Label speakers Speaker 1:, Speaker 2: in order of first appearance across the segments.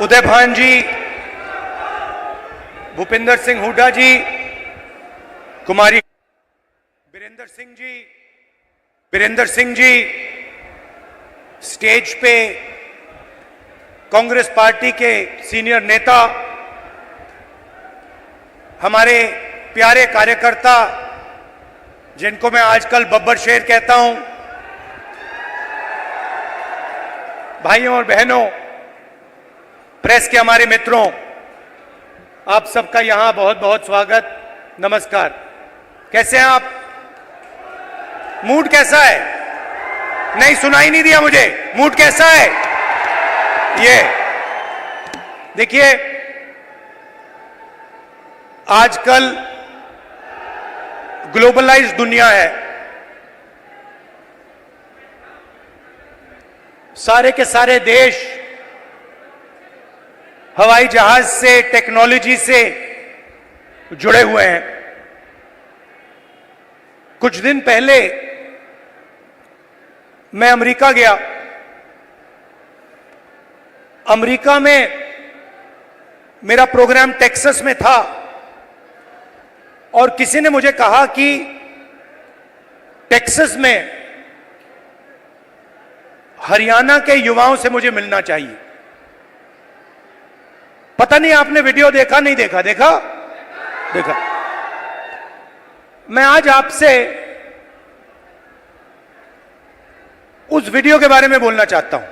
Speaker 1: उदय भान जी, भूपिंदर सिंह हुड्डा जी, कुमारी वीरेंद्र सिंह जी, स्टेज पे कांग्रेस पार्टी के सीनियर नेता, हमारे प्यारे कार्यकर्ता जिनको मैं आजकल बब्बर शेर कहता हूं, भाइयों और बहनों, प्रेस के हमारे मित्रों, आप सबका यहां बहुत बहुत स्वागत, नमस्कार। कैसे हैं आप? मूड कैसा है? नहीं, सुनाई नहीं दिया मुझे। मूड कैसा है? ये देखिए, आजकल ग्लोबलाइज्ड दुनिया है। सारे के सारे देश हवाई जहाज से, टेक्नोलॉजी से जुड़े हुए हैं। कुछ दिन पहले मैं अमेरिका गया। अमेरिका में मेरा प्रोग्राम टेक्सास में था और किसी ने मुझे कहा कि टेक्सास में हरियाणा के युवाओं से मुझे मिलना चाहिए। पता नहीं आपने वीडियो देखा, नहीं देखा? देखा। मैं आज आपसे उस वीडियो के बारे में बोलना चाहता हूं,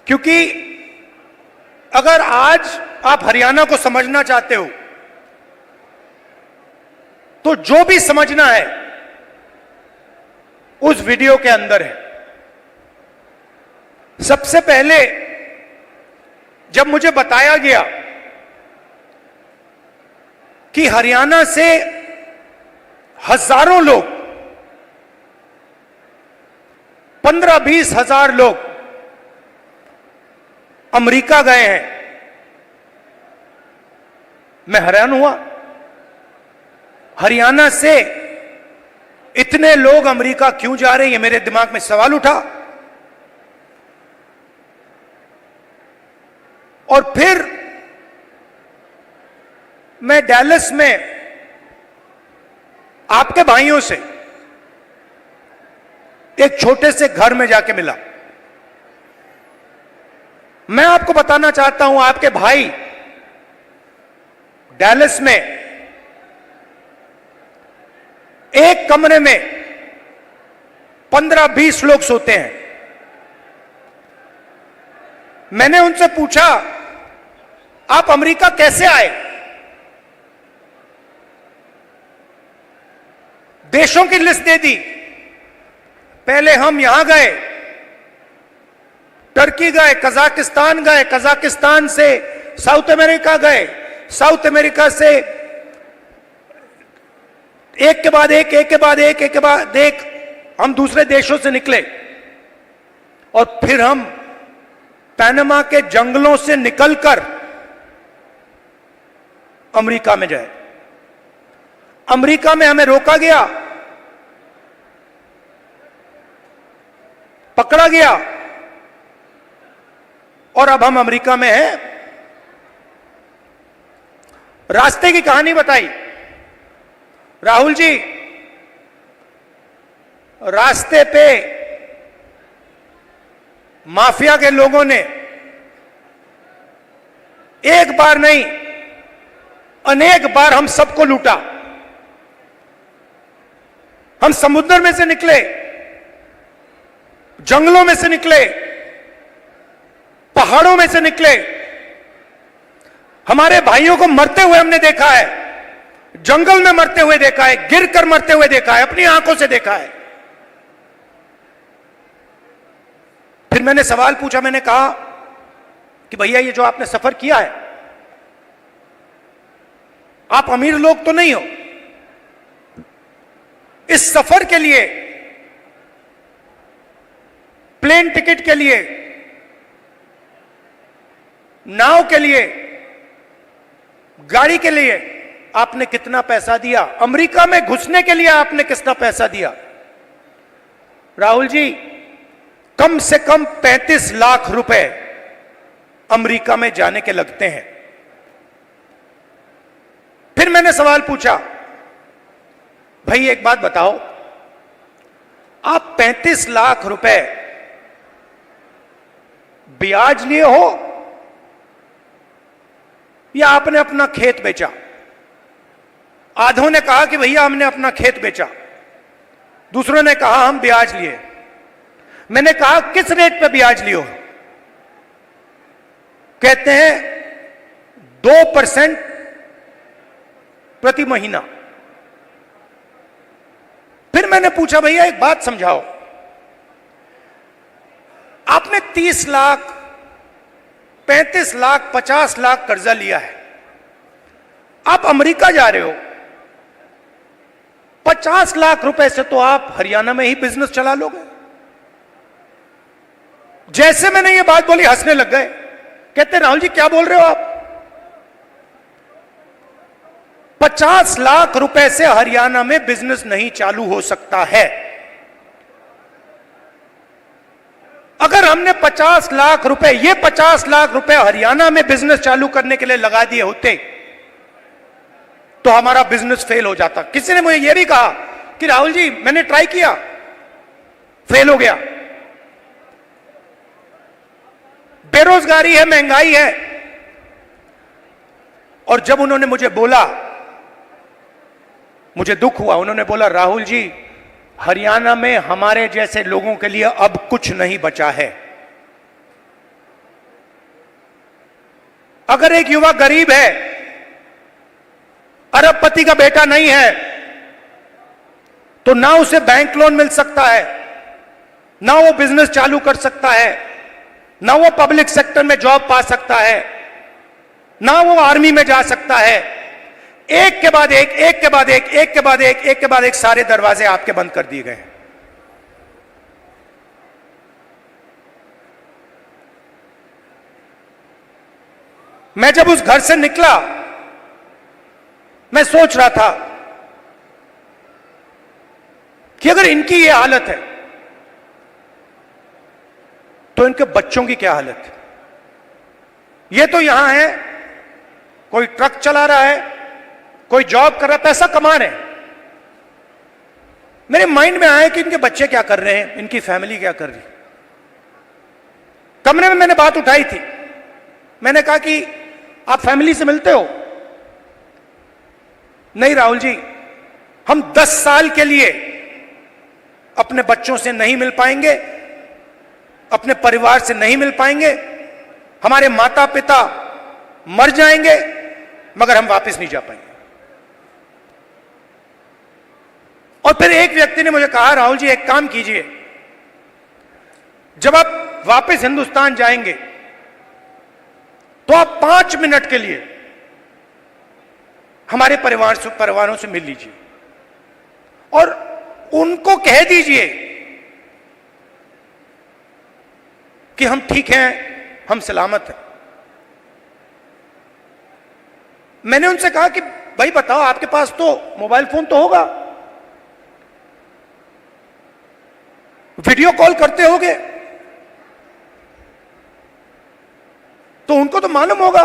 Speaker 1: क्योंकि अगर आज आप हरियाणा को समझना चाहते हो तो जो भी समझना है उस वीडियो के अंदर है। सबसे पहले जब मुझे बताया गया कि हरियाणा से हजारों लोग, 15-20 हजार लोग अमेरिका गए हैं, मैं हैरान हुआ। हरियाणा से इतने लोग अमेरिका क्यों जा रहे हैं, मेरे दिमाग में सवाल उठा। और फिर मैं डैलस में आपके भाइयों से एक छोटे से घर में जाके मिला। मैं आपको बताना चाहता हूं, आपके भाई डैलस में एक कमरे में 15-20 लोग सोते हैं। मैंने उनसे पूछा, आप अमेरिका कैसे आए? देशों की लिस्ट दे दी। पहले हम यहां गए, टर्की गए, कजाकिस्तान गए, कजाकिस्तान से साउथ अमेरिका गए, साउथ अमेरिका से एक के बाद एक हम दूसरे देशों से निकले और फिर हम पनामा के जंगलों से निकलकर अमेरिका में जाए। अमेरिका में हमें रोका गया, पकड़ा गया और अब हम अमेरिका में हैं। रास्ते की कहानी बताई राहुल जी। रास्ते पे माफिया के लोगों ने एक बार नहीं, अनेक बार हम सबको लूटा। हम समुद्र में से निकले, जंगलों में से निकले, पहाड़ों में से निकले। हमारे भाइयों को मरते हुए हमने देखा है, जंगल में मरते हुए देखा है, गिरकर मरते हुए देखा है, अपनी आंखों से देखा है। फिर मैंने सवाल पूछा, मैंने कहा कि भैया ये जो आपने सफर किया है, आप अमीर लोग तो नहीं हो। इस सफर के लिए, प्लेन टिकट के लिए, नाव के लिए, गाड़ी के लिए आपने कितना पैसा दिया? अमेरिका में घुसने के लिए आपने कितना पैसा दिया? राहुल जी, कम से कम 35 लाख रुपए अमेरिका में जाने के लगते हैं। फिर मैंने सवाल पूछा, भाई एक बात बताओ, आप 35 लाख रुपए ब्याज लिए हो या आपने अपना खेत बेचा? आधों ने कहा कि भैया हमने अपना खेत बेचा, दूसरों ने कहा हम ब्याज लिए। मैंने कहा किस रेट पे ब्याज लियो? कहते हैं 2% प्रति महीना। फिर मैंने पूछा भैया एक बात समझाओ, आपने 30 लाख, 35 लाख, 50 लाख कर्जा लिया है, आप अमेरिका जा रहे हो, 50 लाख रुपए से तो आप हरियाणा में ही बिजनेस चला लोगे। जैसे मैंने ये बात बोली हंसने लग गए। कहते राहुल जी क्या बोल रहे हो आप? 50 लाख रुपए से हरियाणा में बिजनेस नहीं चालू हो सकता है। अगर हमने 50 लाख रुपए, ये 50 लाख रुपए हरियाणा में बिजनेस चालू करने के लिए लगा दिए होते तो हमारा बिजनेस फेल हो जाता। किसी ने मुझे यह भी कहा कि राहुल जी मैंने ट्राई किया, फेल हो गया, बेरोजगारी है, महंगाई है। और जब उन्होंने मुझे बोला, मुझे दुख हुआ। उन्होंने बोला राहुल जी हरियाणा में हमारे जैसे लोगों के लिए अब कुछ नहीं बचा है। अगर एक युवा गरीब है, अरबपति का बेटा नहीं है, तो ना उसे बैंक लोन मिल सकता है, ना वो बिजनेस चालू कर सकता है, ना वो पब्लिक सेक्टर में जॉब पा सकता है, ना वो आर्मी में जा सकता है। एक के बाद एक, एक के बाद एक, एक के बाद एक, एक के बाद एक सारे दरवाजे आपके बंद कर दिए गए। मैं जब उस घर से निकला, मैं सोच रहा था कि अगर इनकी ये हालत है तो इनके बच्चों की क्या हालत है। ये तो यहां है, कोई ट्रक चला रहा है, कोई जॉब कर रहा है, पैसा कमा रहे हैं। मेरे माइंड में आया कि इनके बच्चे क्या कर रहे हैं, इनकी फैमिली क्या कर रही है। कमरे में मैंने बात उठाई थी, मैंने कहा कि आप फैमिली से मिलते हो? नहीं राहुल जी, हम 10 साल के लिए अपने बच्चों से नहीं मिल पाएंगे, अपने परिवार से नहीं मिल पाएंगे, हमारे माता पिता मर जाएंगे मगर हम वापस नहीं जा पाएंगे। और फिर एक व्यक्ति ने मुझे कहा राहुल जी एक काम कीजिए, जब आप वापस हिंदुस्तान जाएंगे तो आप 5 मिनट के लिए हमारे परिवारों से मिल लीजिए और उनको कह दीजिए कि हम ठीक हैं, हम सलामत हैं। मैंने उनसे कहा कि भाई बताओ आपके पास तो मोबाइल फोन तो होगा, वीडियो कॉल करते होगे, तो उनको तो मालूम होगा।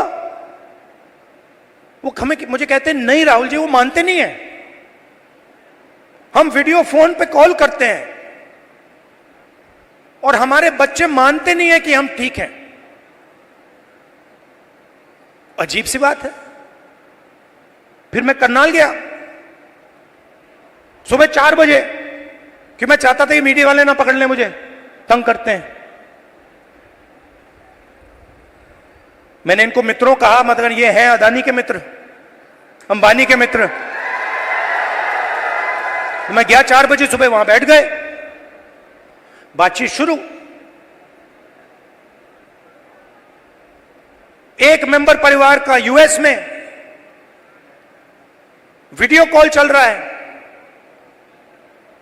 Speaker 1: वो मुझे कहते हैं नहीं राहुल जी वो मानते नहीं है, हम वीडियो फोन पे कॉल करते हैं और हमारे बच्चे मानते नहीं है कि हम ठीक हैं। अजीब सी बात है। फिर मैं करनाल गया सुबह 4 बजे, कि मैं चाहता था कि मीडिया वाले ना पकड़ लें, मुझे तंग करते हैं। मैंने इनको मित्रों कहा, मतलब ये हैं अदानी के मित्र, अंबानी के मित्र। तो मैं गया 4 बजे सुबह, वहां बैठ गए, बातचीत शुरू। एक मेंबर परिवार का यूएस में वीडियो कॉल चल रहा है,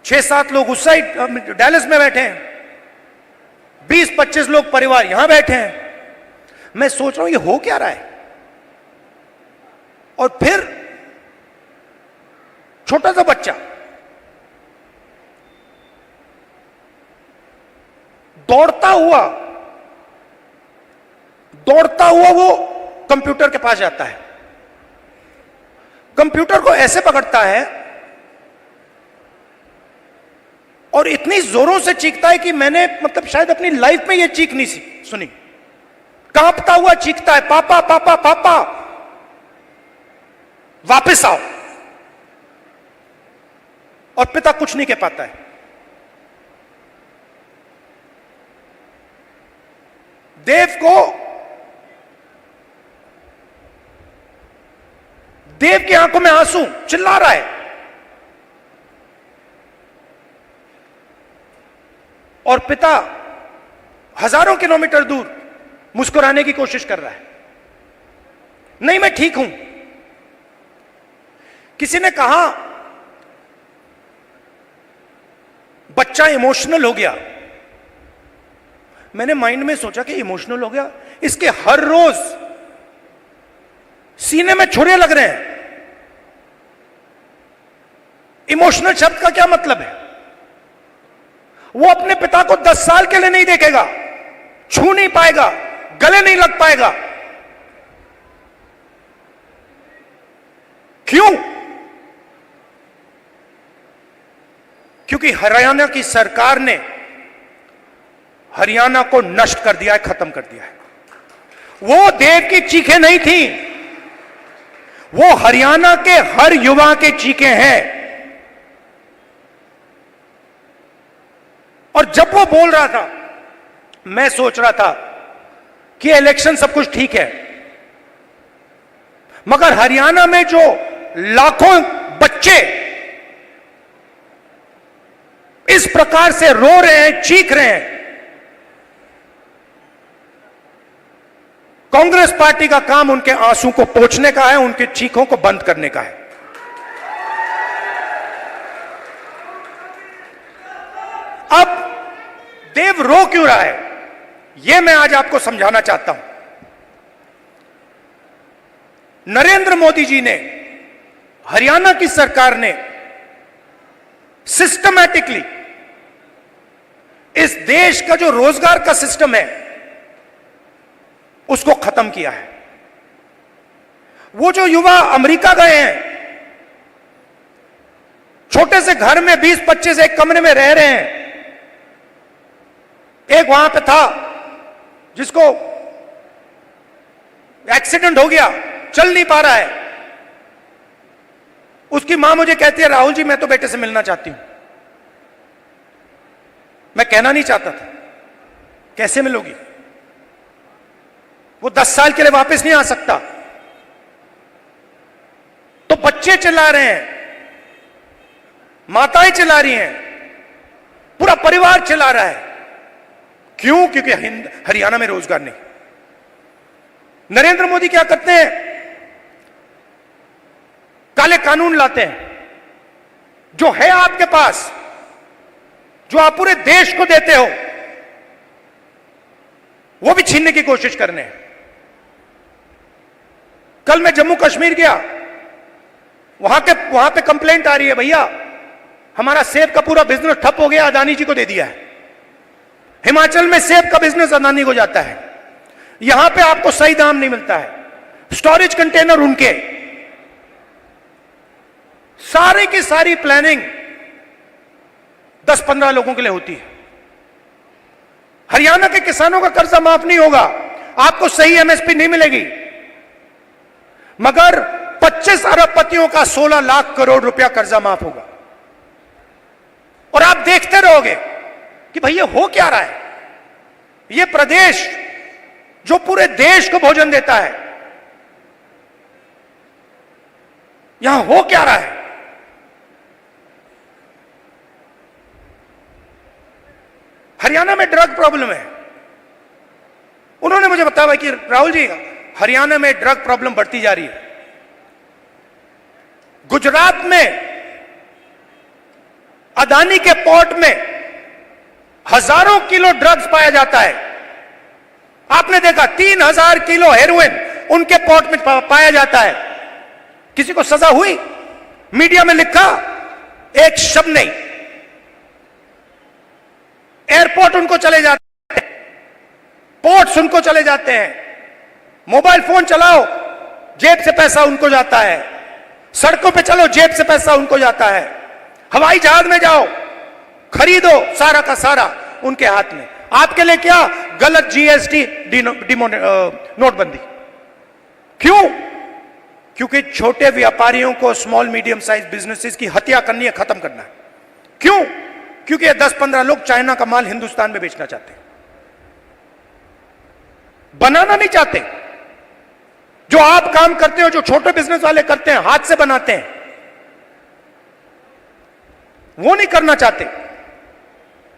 Speaker 1: 6-7 लोग उस साइड डैलस में बैठे हैं, 20-25 लोग परिवार यहां बैठे हैं। मैं सोच रहा हूं ये हो क्या रहा है। और फिर छोटा सा बच्चा दौड़ता हुआ दौड़ता हुआ वो कंप्यूटर के पास जाता है, कंप्यूटर को ऐसे पकड़ता है और इतनी जोरों से चीखता है कि मैंने मतलब शायद अपनी लाइफ में ये चीख नहीं सुनी। कांपता हुआ चीखता है, पापा पापा पापा वापस आओ। और पिता कुछ नहीं कह पाता है। देव की आंखों में आंसू, चिल्ला रहा है। और पिता हजारों किलोमीटर दूर मुस्कुराने की कोशिश कर रहा है, नहीं मैं ठीक हूं। किसी ने कहा बच्चा इमोशनल हो गया। मैंने माइंड में सोचा कि इमोशनल हो गया, इसके हर रोज सीने में छुरे लग रहे हैं। इमोशनल शब्द का क्या मतलब है? वो अपने पिता को 10 साल के लिए नहीं देखेगा, छू नहीं पाएगा, गले नहीं लग पाएगा। क्यों? क्योंकि हरियाणा की सरकार ने हरियाणा को नष्ट कर दिया है, खत्म कर दिया है। वो देव की चीखें नहीं थी, वो हरियाणा के हर युवा के चीखें हैं। और जब वो बोल रहा था, मैं सोच रहा था कि इलेक्शन सब कुछ ठीक है, मगर हरियाणा में जो लाखों बच्चे इस प्रकार से रो रहे हैं, चीख रहे हैं, कांग्रेस पार्टी का काम उनके आंसू को पोंछने का है, उनके चीखों को बंद करने का है। अब देव रो क्यों रहा है, यह मैं आज आपको समझाना चाहता हूं। नरेंद्र मोदी जी ने, हरियाणा की सरकार ने सिस्टमैटिकली इस देश का जो रोजगार का सिस्टम है उसको खत्म किया है। वो जो युवा अमेरिका गए हैं, छोटे से घर में 20-25 एक कमरे में रह रहे हैं। एक वहां पे था जिसको एक्सीडेंट हो गया, चल नहीं पा रहा है। उसकी मां मुझे कहती है, राहुल जी मैं तो बेटे से मिलना चाहती हूं। मैं कहना नहीं चाहता था, कैसे मिलोगी? वो 10 साल के लिए वापस नहीं आ सकता। तो बच्चे चिल्ला रहे हैं, माताएं चिल्ला रही हैं, पूरा परिवार चिल्ला रहा है। क्यों? क्योंकि हरियाणा में रोजगार नहीं। नरेंद्र मोदी क्या करते हैं? काले कानून लाते हैं। जो है आपके पास, जो आप पूरे देश को देते हो, वो भी छीनने की कोशिश कर रहे हैं। कल मैं जम्मू कश्मीर गया, वहां पे कंप्लेंट आ रही है, भैया हमारा सेब का पूरा बिजनेस ठप हो गया, अदानी जी को दे दिया है। हिमाचल में सेब का बिजनेस अदानी को जाता है, यहां पे आपको सही दाम नहीं मिलता है, स्टोरेज कंटेनर उनके। सारी की सारी प्लानिंग 10-15 लोगों के लिए होती है। हरियाणा के किसानों का कर्जा माफ नहीं होगा, आपको सही एमएसपी नहीं मिलेगी, मगर 25 अरबपतियों का 16 लाख करोड़ रुपया कर्जा माफ होगा। और आप देखते रहोगे कि भैया हो क्या रहा है। ये प्रदेश जो पूरे देश को भोजन देता है, यहां हो क्या रहा है। हरियाणा में ड्रग प्रॉब्लम है। उन्होंने मुझे बताया कि राहुल जी हरियाणा में ड्रग प्रॉब्लम बढ़ती जा रही है। गुजरात में अदानी के पोर्ट में हजारों किलो ड्रग्स पाया जाता है। आपने देखा 3000 किलो हेरोइन उनके पोर्ट में पाया जाता है। किसी को सजा हुई? मीडिया में लिखा? एक शब्द नहीं। एयरपोर्ट उनको चले जाते हैं, पोर्ट्स उनको चले जाते हैं, मोबाइल फोन चलाओ, जेब से पैसा उनको जाता है। सड़कों पे चलो, जेब से पैसा उनको जाता है। हवाई जहाज में जाओ, खरीदो, सारा का सारा उनके हाथ में। आपके लिए क्या? गलत जीएसटी, नोटबंदी। क्यों? क्योंकि छोटे व्यापारियों को, स्मॉल मीडियम साइज बिजनेसेस की हत्या करनी है, खत्म करना है। क्यों? क्योंकि ये 10-15 लोग चाइना का माल हिंदुस्तान में बेचना चाहते हैं, बनाना नहीं चाहते। जो आप काम करते हो, जो छोटे बिजनेस वाले करते हैं, हाथ से बनाते हैं, वो नहीं करना चाहते।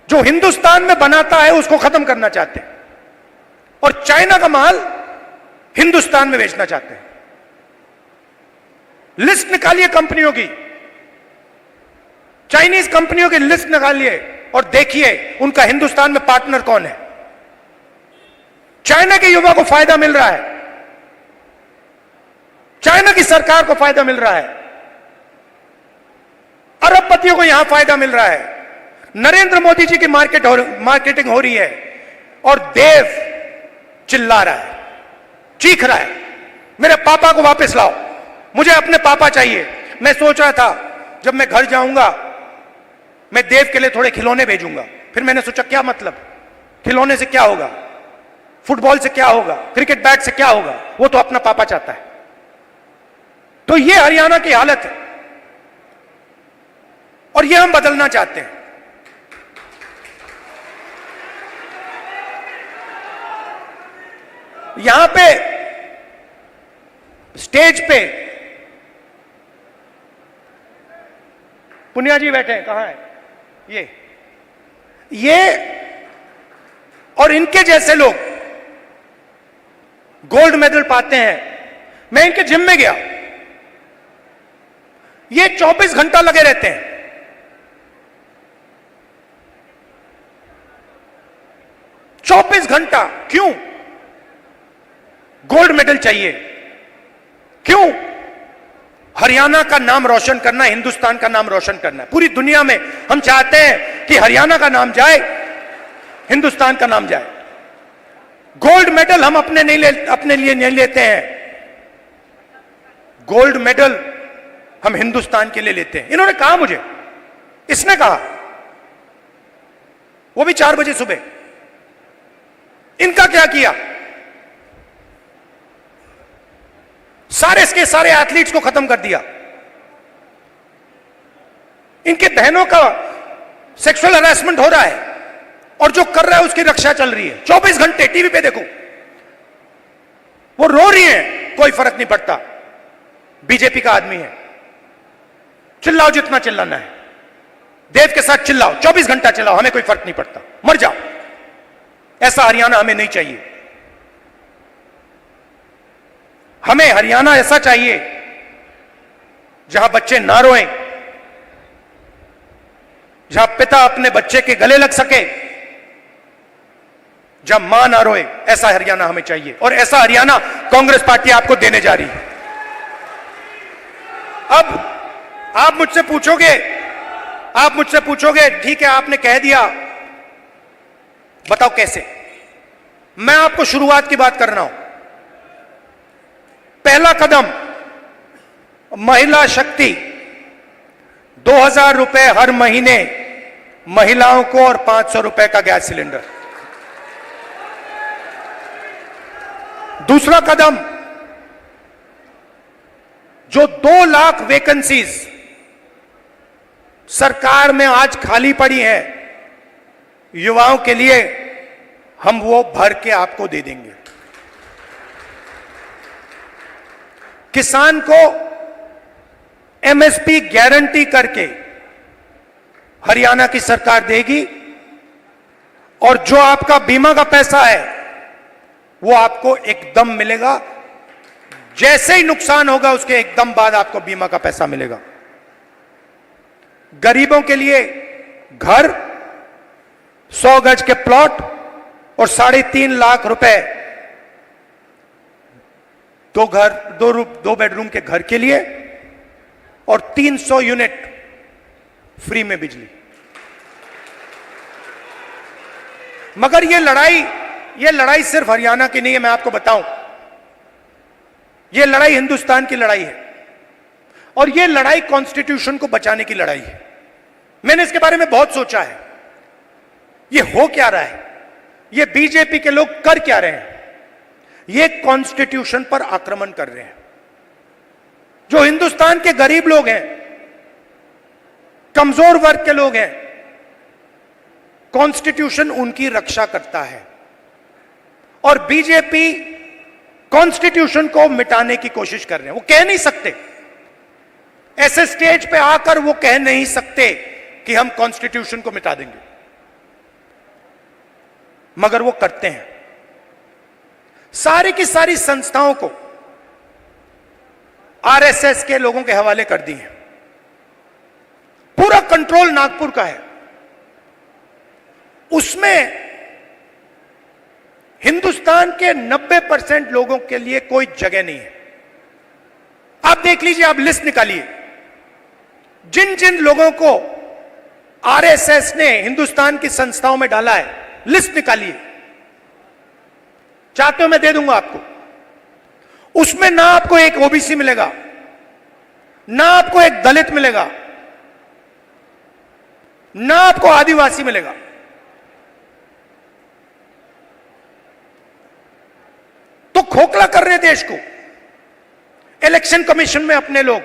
Speaker 1: जो हिंदुस्तान में बनाता है उसको खत्म करना चाहते हैं, और चाइना का माल हिंदुस्तान में बेचना चाहते हैं। लिस्ट निकालिए कंपनियों की, चाइनीज कंपनियों की लिस्ट निकालिए और देखिए उनका हिंदुस्तान में पार्टनर कौन है। चाइना के युवा को फायदा मिल रहा है, चाइना की सरकार को फायदा मिल रहा है, अरबपतियों को यहां फायदा मिल रहा है। नरेंद्र मोदी जी की मार्केटिंग हो रही है, और देव चिल्ला रहा है, चीख रहा है, मेरे पापा को वापस लाओ, मुझे अपने पापा चाहिए। मैं सोच रहा था जब मैं घर जाऊंगा मैं देव के लिए थोड़े खिलौने भेजूंगा। फिर मैंने सोचा क्या मतलब, खिलौने से क्या होगा, फुटबॉल से क्या होगा, क्रिकेट बैट से क्या होगा, वो तो अपना पापा चाहता है। तो ये हरियाणा की हालत है, और ये हम बदलना चाहते हैं। यहां पे स्टेज पे पुनिया जी बैठे हैं, कहां है ये और इनके जैसे लोग गोल्ड मेडल पाते हैं। मैं इनके जिम में गया, ये 24 घंटा लगे रहते हैं। 24 घंटा क्यों? गोल्ड मेडल चाहिए। क्यों? हरियाणा का नाम रोशन करना, हिंदुस्तान का नाम रोशन करना है। पूरी दुनिया में हम चाहते हैं कि हरियाणा का नाम जाए, हिंदुस्तान का नाम जाए। गोल्ड मेडल हम अपने लिए नहीं लेते हैं, गोल्ड मेडल हम हिंदुस्तान के लिए लेते हैं। इन्होंने कहा मुझे, इसने कहा, वो भी 4 बजे सुबह। इनका क्या किया? सारे के सारे एथलीट्स को खत्म कर दिया। इनके बहनों का सेक्सुअल हरासमेंट हो रहा है, और जो कर रहा है उसकी रक्षा चल रही है। 24 घंटे टीवी पे देखो, वो रो रही है, कोई फर्क नहीं पड़ता, बीजेपी का आदमी है, चिल्लाओ जितना चिल्लाना है, देव के साथ चिल्लाओ, 24 घंटा चिल्लाओ, हमें कोई फर्क नहीं पड़ता, मर जाओ। ऐसा हरियाणा हमें नहीं चाहिए। हमें हरियाणा ऐसा चाहिए जहां बच्चे ना रोएं, जहां पिता अपने बच्चे के गले लग सके, जहां मां ना रोए। ऐसा हरियाणा हमें चाहिए, और ऐसा हरियाणा कांग्रेस पार्टी आपको देने जा रही है। अब आप मुझसे पूछोगे ठीक है, आपने कह दिया, बताओ कैसे। मैं आपको शुरुआत की बात कर रहा हूं। पहला कदम, महिला शक्ति, 2000 रुपए हर महीने महिलाओं को, और 500 रुपए का गैस सिलेंडर। दूसरा कदम, जो 2 लाख वैकेंसीज सरकार में आज खाली पड़ी है युवाओं के लिए, हम वो भर के आपको दे देंगे। किसान को एमएसपी गारंटी करके हरियाणा की सरकार देगी, और जो आपका बीमा का पैसा है वो आपको एकदम मिलेगा। जैसे ही नुकसान होगा उसके एकदम बाद आपको बीमा का पैसा मिलेगा। गरीबों के लिए घर, 100 गज के प्लॉट, और 3.5 लाख रुपए दो बेडरूम के घर के लिए, और 300 यूनिट फ्री में बिजली। मगर ये लड़ाई सिर्फ हरियाणा की नहीं है। मैं आपको बताऊं, यह लड़ाई हिंदुस्तान की लड़ाई है और यह लड़ाई कॉन्स्टिट्यूशन को बचाने की लड़ाई है। मैंने इसके बारे में बहुत सोचा है, यह हो क्या रहा है, यह बीजेपी के लोग कर क्या रहे हैं। यह कॉन्स्टिट्यूशन पर आक्रमण कर रहे हैं। जो हिंदुस्तान के गरीब लोग हैं, कमजोर वर्ग के लोग हैं, कॉन्स्टिट्यूशन उनकी रक्षा करता है और बीजेपी कॉन्स्टिट्यूशन को मिटाने की कोशिश कर रहे हैं। वो कह नहीं सकते, ऐसे स्टेज पे आकर वो कह नहीं सकते कि हम कॉन्स्टिट्यूशन को मिटा देंगे, मगर वो करते हैं। सारी की सारी संस्थाओं को आरएसएस के लोगों के हवाले कर दी है। पूरा कंट्रोल नागपुर का है, उसमें हिंदुस्तान के 90% लोगों के लिए कोई जगह नहीं है। आप देख लीजिए, आप लिस्ट निकालिए, जिन जिन लोगों को आरएसएस ने हिंदुस्तान की संस्थाओं में डाला है, लिस्ट निकालिए। चाहते हो मैं दे दूंगा आपको। उसमें ना आपको एक ओबीसी मिलेगा, ना आपको एक दलित मिलेगा, ना आपको आदिवासी मिलेगा। तो खोखला कर रहे देश को। इलेक्शन कमीशन में अपने लोग,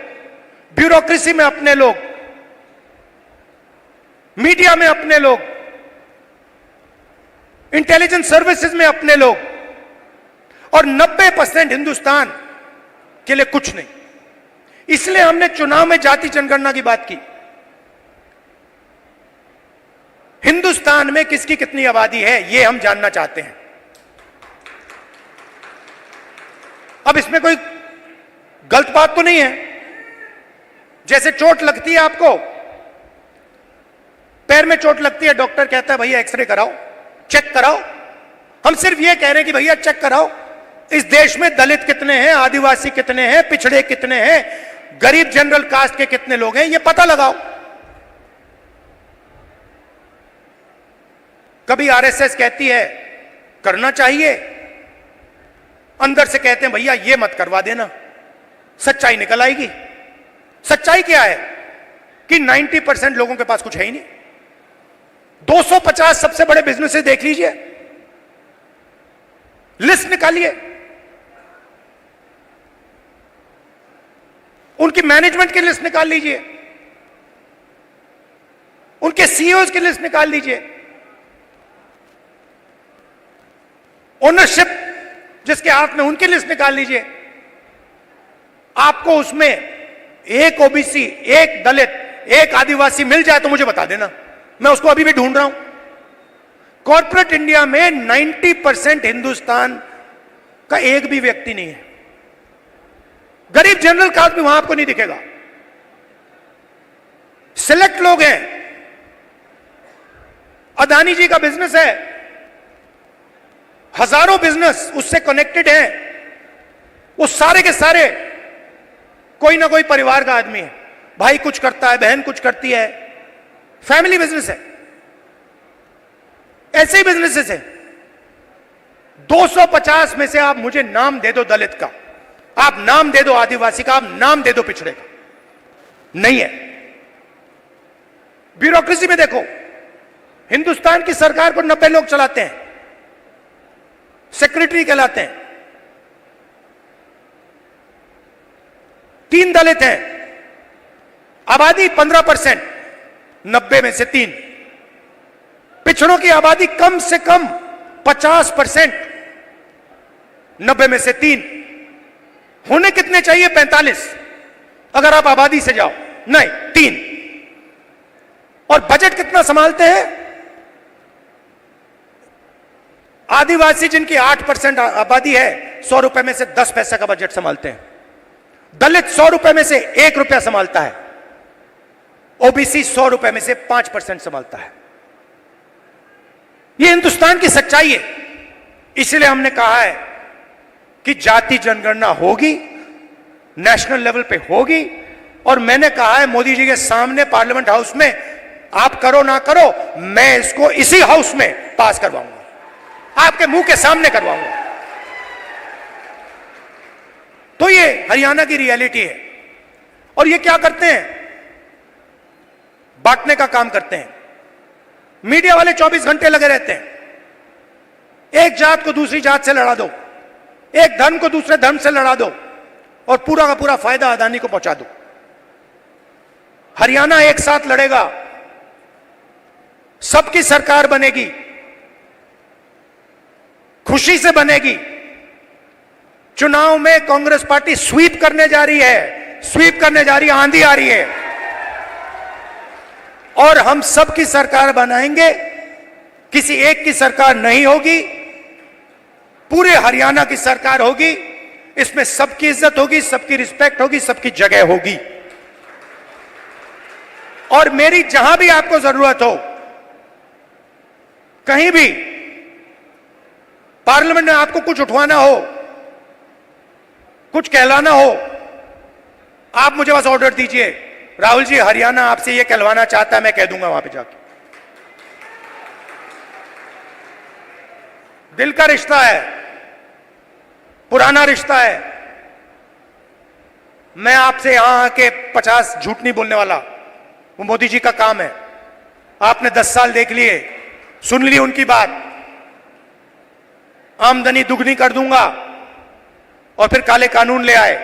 Speaker 1: ब्यूरोक्रेसी में अपने लोग, मीडिया में अपने लोग, इंटेलिजेंस सर्विसेज में अपने लोग, और 90% हिंदुस्तान के लिए कुछ नहीं। इसलिए हमने चुनाव में जाति जनगणना की बात की। हिंदुस्तान में किसकी कितनी आबादी है, यह हम जानना चाहते हैं। अब इसमें कोई गलत बात तो नहीं है। जैसे चोट लगती है, आपको पैर में चोट लगती है, डॉक्टर कहता है भैया एक्सरे कराओ, चेक कराओ। हम सिर्फ यह कह रहे हैं कि भैया चेक कराओ, इस देश में दलित कितने हैं, आदिवासी कितने हैं, पिछड़े कितने हैं, गरीब जनरल कास्ट के कितने लोग हैं, यह पता लगाओ। कभी आरएसएस कहती है करना चाहिए, अंदर से कहते हैं भैया ये मत करवा देना, सच्चाई निकल आएगी। सच्चाई क्या है कि 90% लोगों के पास कुछ है ही नहीं। 250 सबसे बड़े बिजनेसेस देख लीजिए, लिस्ट निकालिए, उनकी मैनेजमेंट की लिस्ट निकाल लीजिए, उनके सीईओज की लिस्ट निकाल लीजिए, ओनरशिप जिसके हाथ में, उनकी लिस्ट निकाल लीजिए। आपको उसमें एक ओबीसी, एक दलित, एक आदिवासी मिल जाए तो मुझे बता देना, मैं उसको अभी भी ढूंढ रहा हूं। कॉर्पोरेट इंडिया में 90% हिंदुस्तान का एक भी व्यक्ति नहीं है। गरीब जनरल कास्ट भी वहां आपको नहीं दिखेगा। सिलेक्ट लोग हैं। अदानी जी का बिजनेस है, हजारों बिजनेस उससे कनेक्टेड हैं, वो सारे के सारे कोई ना कोई परिवार का आदमी है। भाई कुछ करता है, बहन कुछ करती है, फैमिली बिजनेस है। ऐसे ही बिजनेसेस है। 250 में से आप मुझे नाम दे दो दलित का, आप नाम दे दो आदिवासी का, आप नाम दे दो पिछड़े का, नहीं है। ब्यूरोक्रेसी में देखो, हिंदुस्तान की सरकार को 90 लोग चलाते हैं, सेक्रेटरी कहलाते हैं, 3 दलित हैं, आबादी 15%, 90 में से 3। पिछड़ों की आबादी कम से कम 50%, 90 में से 3। होने कितने चाहिए? 45, अगर आप आबादी से जाओ, नहीं 3। और बजट कितना संभालते हैं? आदिवासी जिनकी 8% आबादी है, 100 रुपए में से 10 पैसे का बजट संभालते हैं। दलित 100 रुपए में से 1 रुपया संभालता है। ओबीसी 100 रुपए में से 5% संभालता है। यह हिंदुस्तान की सच्चाई है। इसलिए हमने कहा है कि जाति जनगणना होगी, नेशनल लेवल पे होगी, और मैंने कहा है मोदी जी के सामने पार्लियामेंट हाउस में, आप करो ना करो, मैं इसको इसी हाउस में पास करवाऊंगा, आपके मुंह के सामने करवाऊंगा। तो ये हरियाणा की रियलिटी है। और ये क्या करते हैं? बांटने का काम करते हैं। मीडिया वाले 24 घंटे लगे रहते हैं। एक जात को दूसरी जात से लड़ा दो, एक धर्म को दूसरे धर्म से लड़ा दो और पूरा का पूरा फायदा अदानी को पहुंचा दो। हरियाणा एक साथ लड़ेगा, सबकी सरकार बनेगी, खुशी से बनेगी। चुनाव में कांग्रेस पार्टी स्वीप करने जा रही है, स्वीप करने जा रही है, आंधी आ रही है और हम सबकी सरकार बनाएंगे। किसी एक की सरकार नहीं होगी, पूरे हरियाणा की सरकार होगी। इसमें सबकी इज्जत होगी, सबकी रिस्पेक्ट होगी, सबकी जगह होगी। और मेरी जहां भी आपको जरूरत हो, कहीं भी पार्लियामेंट में आपको कुछ उठवाना हो, कुछ कहलाना हो, आप मुझे बस ऑर्डर दीजिए, राहुल जी हरियाणा आपसे ये कहलवाना चाहता है, मैं कह दूंगा वहां पे जाके। दिल का रिश्ता है, पुराना रिश्ता है। मैं आपसे यहां आके 50 झूठ नहीं बोलने वाला, वो मोदी जी का काम है। आपने 10 साल देख लिए, सुन ली उनकी बात। आमदनी दुगनी कर दूंगा और फिर काले कानून ले आए,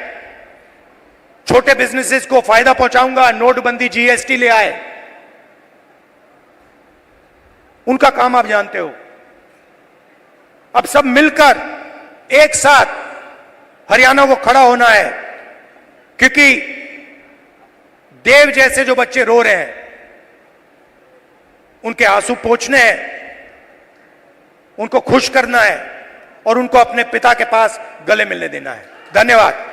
Speaker 1: छोटे बिजनेसेस को फायदा पहुंचाऊंगा, नोटबंदी जीएसटी ले आए। उनका काम आप जानते हो। अब सब मिलकर एक साथ हरियाणा को खड़ा होना है, क्योंकि देव जैसे जो बच्चे रो रहे हैं उनके आंसू पोंछने हैं, उनको खुश करना है और उनको अपने पिता के पास गले मिलने देना है। धन्यवाद।